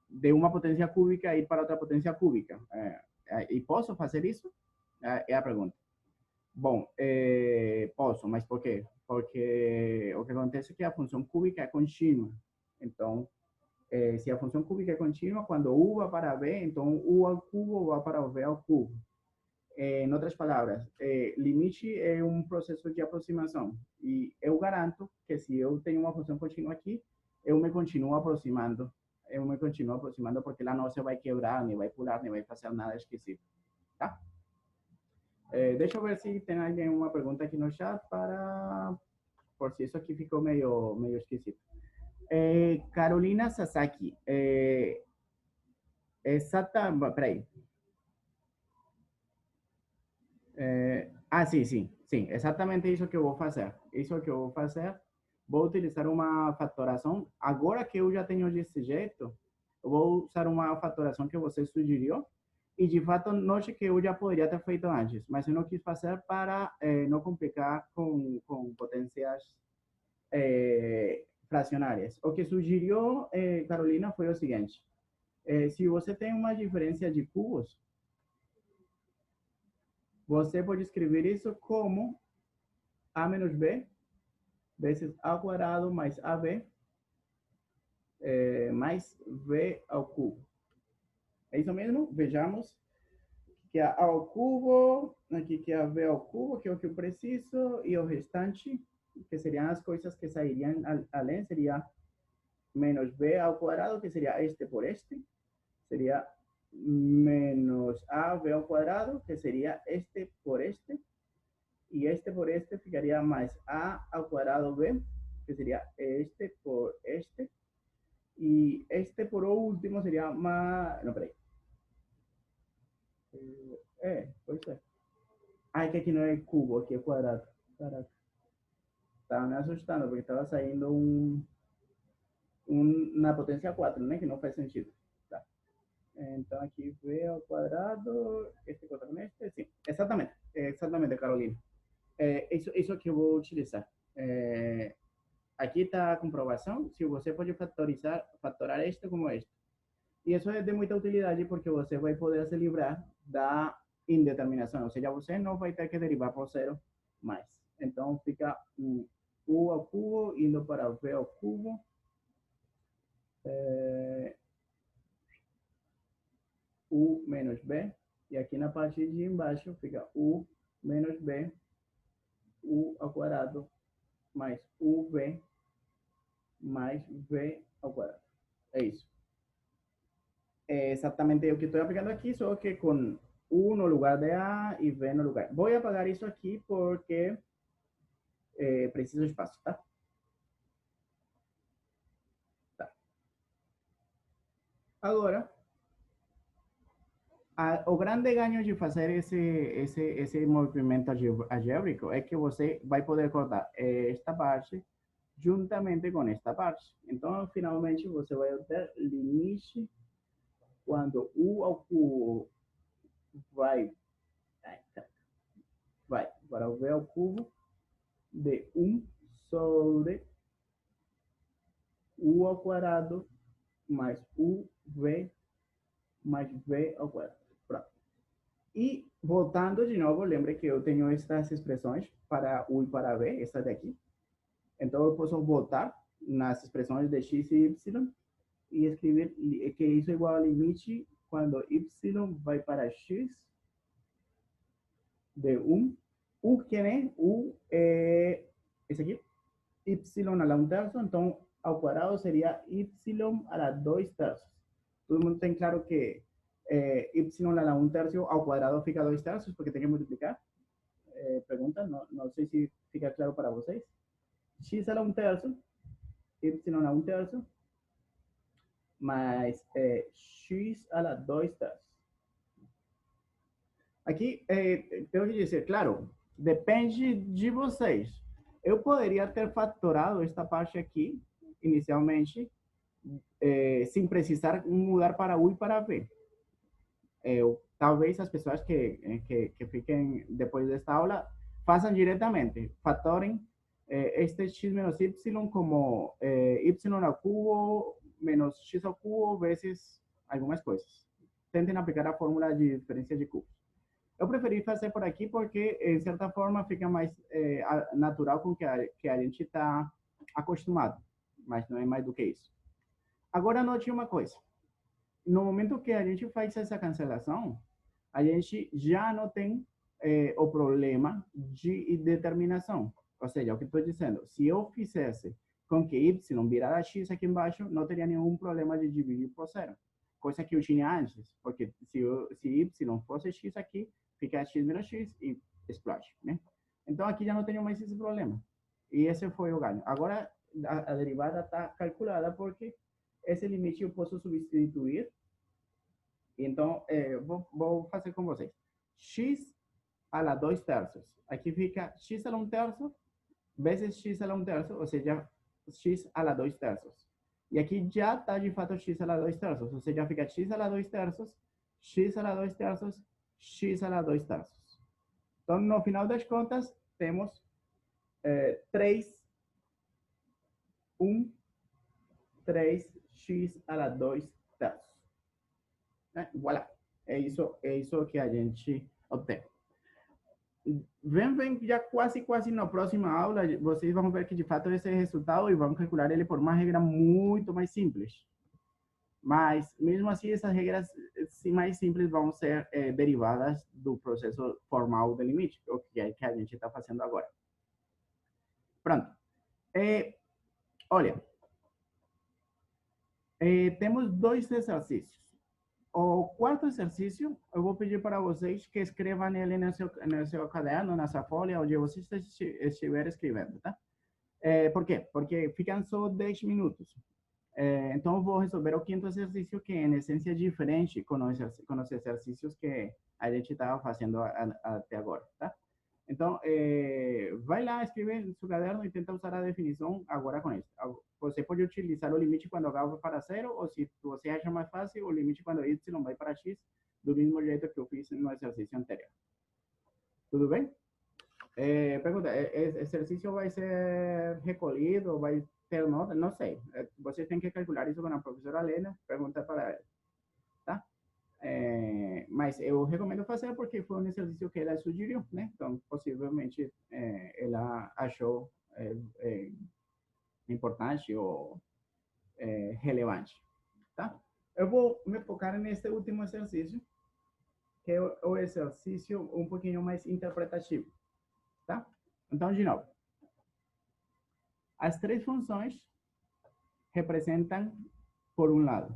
de uma potência cúbica ir para outra potência cúbica. E posso fazer isso? É a pergunta. Bom, posso, mas por quê? Porque o que acontece é que a função cúbica é contínua. Então, se a função cúbica é contínua, quando u vai para b, então u ao cubo vai para o v ao cubo. Em outras palavras, limite é um processo de aproximação. E eu garanto que se eu tenho uma função contínua aqui, eu me continuo aproximando. Eu me continuo aproximando porque ela não se vai quebrar, nem vai pular, nem vai fazer nada esquisito. Tá? Deixa eu ver se tem alguma pergunta aqui no chat para... Por si isso aqui ficou meio esquisito. Carolina Sasaki. Peraí. Sim, exatamente isso que eu vou fazer. Isso que eu vou fazer, vou utilizar uma fatoração. Agora que eu já tenho desse jeito, eu vou usar uma fatoração que você sugeriu. E de fato, note que eu já poderia ter feito antes, mas eu não quis fazer para não complicar com potências fracionárias. O que sugeriu Carolina foi o seguinte: se você tem uma diferença de cubos, você pode escrever isso como a menos b vezes a quadrado mais ab mais v ao cubo. É isso mesmo? Vejamos que é a ao cubo, aqui que é a v ao cubo, que é o que eu preciso, e o restante, que seriam as coisas que sairiam além, seria menos b ao quadrado, que seria este por este, seria menos ab ao quadrado, que seria este por este, y este por este ficaría más a al cuadrado b, que sería este por este, y este por último sería más, no, peraí, puede ser. Ay, que aquí no es cubo, aquí es cuadrado. Caraca. Estaba me asustando porque estaba saliendo una potencia 4, ¿no? Que no faz sentido. Tá. Então aqui v ao quadrado, este contra com este, sim, exatamente, Carolina. Isso que eu vou utilizar. Aqui está a comprovação, se você pode fatorar este como este. E isso é de muita utilidade porque você vai poder se livrar da indeterminação, ou seja, você não vai ter que derivar por zero mais. Então fica u ao cubo indo para v ao cubo. U menos b, e aqui na parte de embaixo fica u menos b, u ao quadrado, mais uv, mais v ao quadrado. É isso. exactamente o que estoy aplicando aquí, solo que con U no lugar de A y B no lugar. Voy a apagar eso aquí porque preciso espaço, tá? Tá. Agora, o grande ganho de fazer esse movimento algébrico é que você vai poder cortar esta parte juntamente com esta parte. Então, finalmente, você vai ter limite quando U ao cubo vai, vai para o V ao cubo de 1 sobre U ao quadrado mais UV mais V ao quadrado. Pronto. E voltando de novo, lembre que eu tenho estas expressões para U e para V, esta daqui. Então eu posso voltar nas expressões de x e y e escrever que isso é igual ao limite quando y vai para x de 1. U que é? U é esse aqui. Y a la 1 terço, então ao quadrado seria y a la 2 terços. Todo mundo tem claro que y a la 1 tercio ao quadrado fica 2 terços, porque tem que multiplicar. Pergunta, não sei se fica claro para vocês. X a la 1 terço, y a la 1 terço, mais x a la 2 terços. Aqui, tenho que dizer, claro, depende de vocês. Eu poderia ter fatorado esta parte aqui, inicialmente, sem precisar mudar para U e para V. Talvez as pessoas que fiquem depois desta aula façam diretamente, fatorem este x menos y como y ao cubo menos x ao cubo vezes algumas coisas. Tentem aplicar a fórmula de diferença de cubos. Eu preferi fazer por aqui porque, em certa forma, fica mais natural com que a gente está acostumado, mas não é mais do que isso. Agora, note uma coisa. No momento que a gente faz essa cancelação, a gente já não tem o problema de determinação. Ou seja, o que estou dizendo, se eu fizesse com que y virara x aqui embaixo, não teria nenhum problema de dividir por zero. Coisa que eu tinha antes, porque se y fosse x aqui, fica x menos x e explode, né? Então aqui já não tenho mais esse problema. E esse foi o ganho. Agora a derivada está calculada porque esse limite eu posso substituir. Então, vou fazer com vocês. X a la 2 terços. Aqui fica x a la 1 terço vezes x a la 1 terço, ou seja, x a la 2 terços. E aqui já está de fato x a la 2 terços, ou seja, fica x a la 2 terços, x a la 2 terços, x a la 2 terços. Então, no final das contas, temos 3, 1, 3x a la 2 terços. Voilà. É isso que a gente obtém. Vem já quase na próxima aula, vocês vão ver que de fato esse é o resultado e vão calcular ele por uma regra muito mais simples. Mas, mesmo assim, essas regras mais simples vão ser derivadas do processo formal do limite, o que é que a gente está fazendo agora. Pronto. Olha, temos dois exercícios. O quarto exercício, eu vou pedir para vocês que escrevam ele no seu caderno, nessa folha, onde você estiver escrevendo, tá? Por quê? Porque ficam só 10 minutos. Então, eu vou resolver o quinto exercício, que em essência é diferente com os exercícios que a gente estava fazendo até agora, tá? Então, vai lá, escreve no seu caderno e tenta usar a definição agora com isso. Você pode utilizar o limite quando H vai para zero, ou se você acha mais fácil, o limite quando y vai para x, do mesmo jeito que eu fiz no exercício anterior. Tudo bem? Pergunta, esse exercício vai ser recolhido, vai ter nota? Não sei. Você tem que calcular isso com a professora Lena, pergunta para ela, tá? Mas eu recomendo fazer porque foi um exercício que ela sugeriu, né? Então, possivelmente, ela achou importante ou relevante, tá? Eu vou me focar neste último exercício, que é o exercício um pouquinho mais interpretativo, tá? Então, de novo, as três funções representam, por um lado,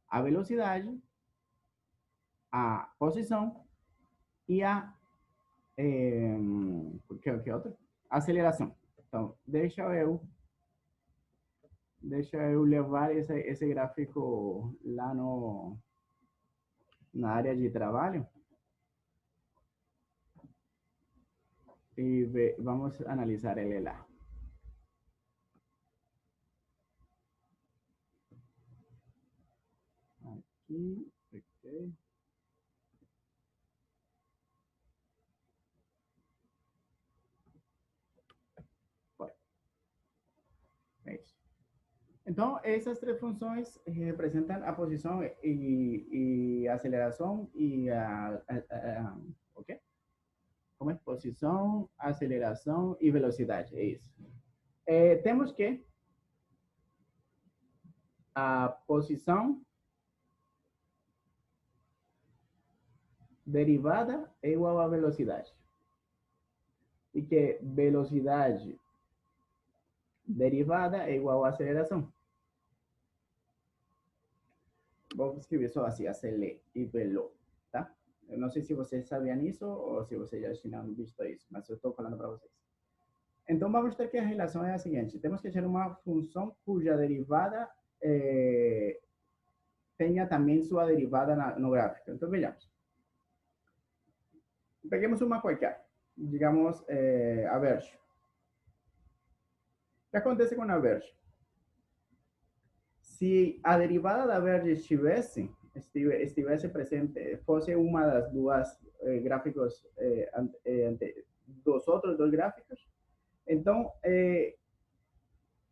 a velocidade, a posição e a que outro? Aceleração. Então, deixa eu levar esse gráfico lá na área de trabalho e vamos analisar ele lá. Aqui, ok. É isso. Então, essas três funções representam a posição e aceleração e o quê? Como é? Posição, aceleração e velocidade, é isso. Temos que a posição derivada é igual a velocidade. E que velocidade derivada é igual a aceleração. Vou escrever só assim, acelere e velo, tá? Eu não sei se vocês sabiam isso ou se vocês já tinham visto isso, mas eu estou falando para vocês. Então, vamos ter que a relação é a seguinte. Temos que ter uma função cuja derivada tenha também sua derivada no gráfico. Então, vejamos. Peguemos uma qualquer. Digamos, a verge. O que acontece com a verge? Se a derivada da verge estivesse presente, fosse uma das duas gráficos, dos outros dois gráficos, então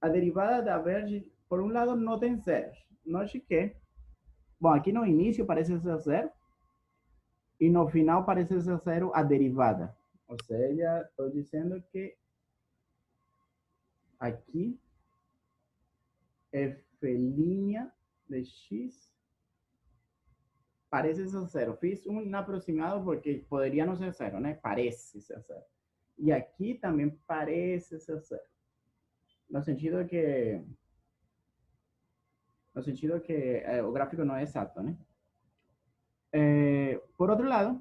a derivada da verge, por um lado, não tem zeros. Note que, bom, aqui no início parece ser zero, e no final parece ser zero a derivada. Ou seja, estou dizendo que aqui f' de x parece ser zero. Fiz um aproximado porque poderia não ser zero, né? Parece ser zero. E aqui também parece ser zero. No sentido que o gráfico não é exato, né? Por outro lado,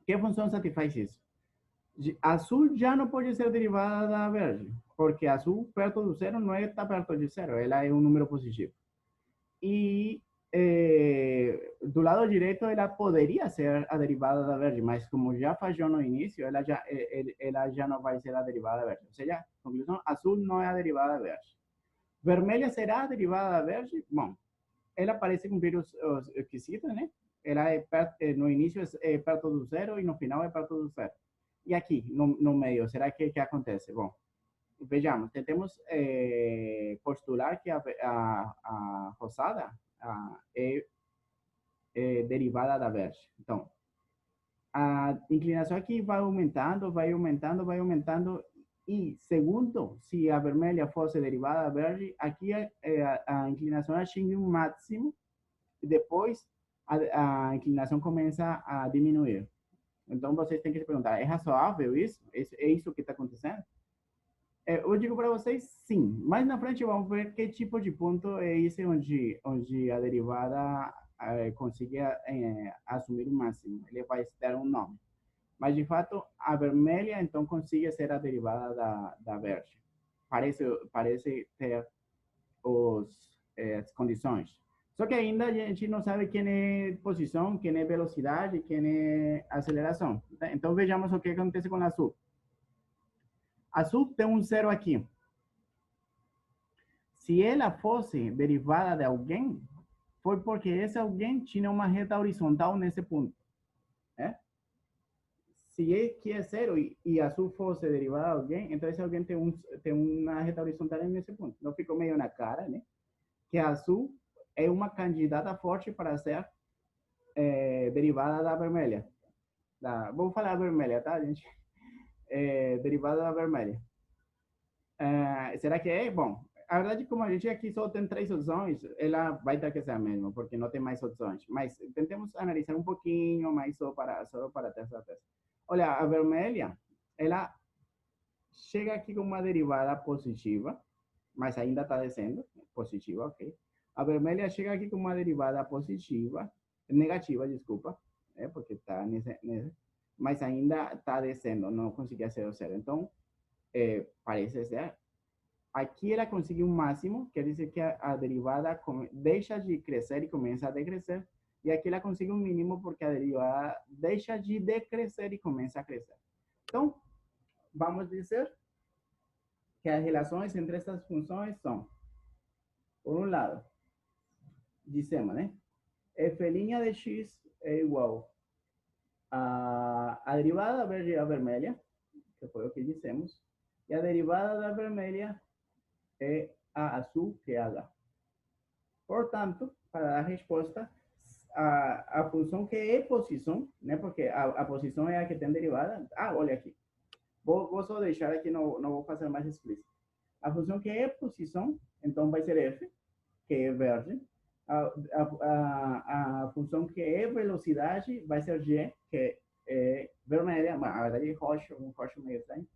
que função satisfaz isso? Azul já não pode ser derivada da verde, porque azul perto do zero não está perto de zero, ela é um número positivo. E do lado direito ela poderia ser a derivada da verde, mas como já falhou no início, ela já não vai ser a derivada da verde. Ou seja, conclusão, azul não é a derivada da verde. Vermelha será a derivada da verde? Bom, ela parece cumprir os requisitos, né? Ela no início é perto do zero e no final é perto do zero. E aqui, no meio, será que acontece? Bom, vejamos, tentemos postular que a rosada é derivada da verde. Então, a inclinação aqui vai aumentando, vai aumentando, vai aumentando. E segundo, se a vermelha fosse derivada da verde, aqui a inclinação atinge um máximo e depois a inclinação começa a diminuir. Então, vocês têm que se perguntar, é razoável isso? É isso que está acontecendo? Eu digo para vocês, sim. Mais na frente vamos ver que tipo de ponto é esse onde a derivada consegue assumir o máximo. Ele vai ter um nome. Mas, de fato, a vermelha, então, consegue ser a derivada da verde. Parece ter as condições. Só que ainda a gente não sabe quem é posição, quem é velocidade, quem é aceleração. Então, vejamos o que acontece com o azul. Azul tem um zero aqui. Se ela fosse derivada de alguém, foi porque esse alguém tinha uma reta horizontal nesse ponto. Se que é zero e azul fosse derivada de alguém, então esse alguém tem uma reta horizontal nesse ponto. Não ficou meio na cara, né? Que azul é uma candidata forte para ser derivada da vermelha. Vou falar vermelha, tá, gente? Derivada da vermelha. Será que é? Bom, a verdade, como a gente aqui só tem três opções, ela vai ter que ser a mesma, porque não tem mais opções. Mas tentemos analisar um pouquinho mais só para ter certeza. Olha, a vermelha, ela chega aqui com uma derivada positiva, mas ainda está descendo, positiva, ok? A vermelha chega aqui com uma derivada positiva, negativa, desculpa, porque está mas ainda está descendo, não conseguia ser o zero. Então, parece ser. Aqui ela conseguiu um máximo, quer dizer que a derivada deixa de crescer e começa a decrescer. E aqui ela consegue um mínimo porque a derivada deixa de decrescer e começa a crescer. Então, vamos dizer que as relações entre essas funções são, por um lado, dizemos, né? F' de x é igual a derivada da vermelha, que foi o que dissemos, e a derivada da vermelha é a azul, que é H. Portanto, para dar resposta, a função que é posição, né? Porque a posição é a que tem derivada. Olha aqui. Vou só deixar aqui, não vou fazer mais explícito. A função que é posição, então vai ser F, que é verde. A função que é velocidade vai ser G, que é vermelha, mas na verdade é roxo, um roxo meio estranho.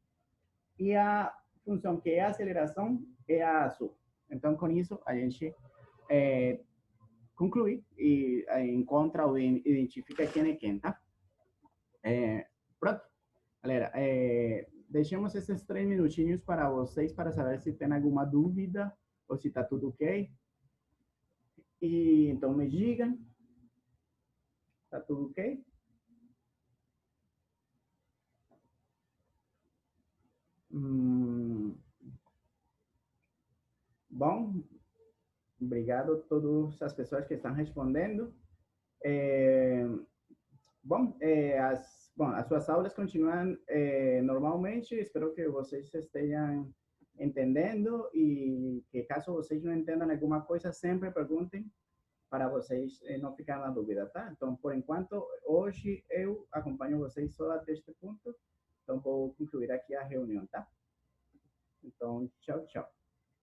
E a função que é aceleração é a azul. Então, com isso, a gente conclui e encontra ou identifica quem é quem, tá? Pronto. Galera, deixemos esses 3 minutinhos para vocês, para saber se tem alguma dúvida ou se está tudo ok. E então me digam, está tudo ok? Bom, obrigado a todas as pessoas que estão respondendo. As suas aulas continuam normalmente. Espero que vocês estejam entendendo e que caso vocês não entendam alguma coisa, sempre perguntem para vocês não ficarem na dúvida, tá? Então, por enquanto, hoje eu acompanho vocês só até este ponto. Então, vou concluir aqui a reunião, tá? Então, tchau, tchau.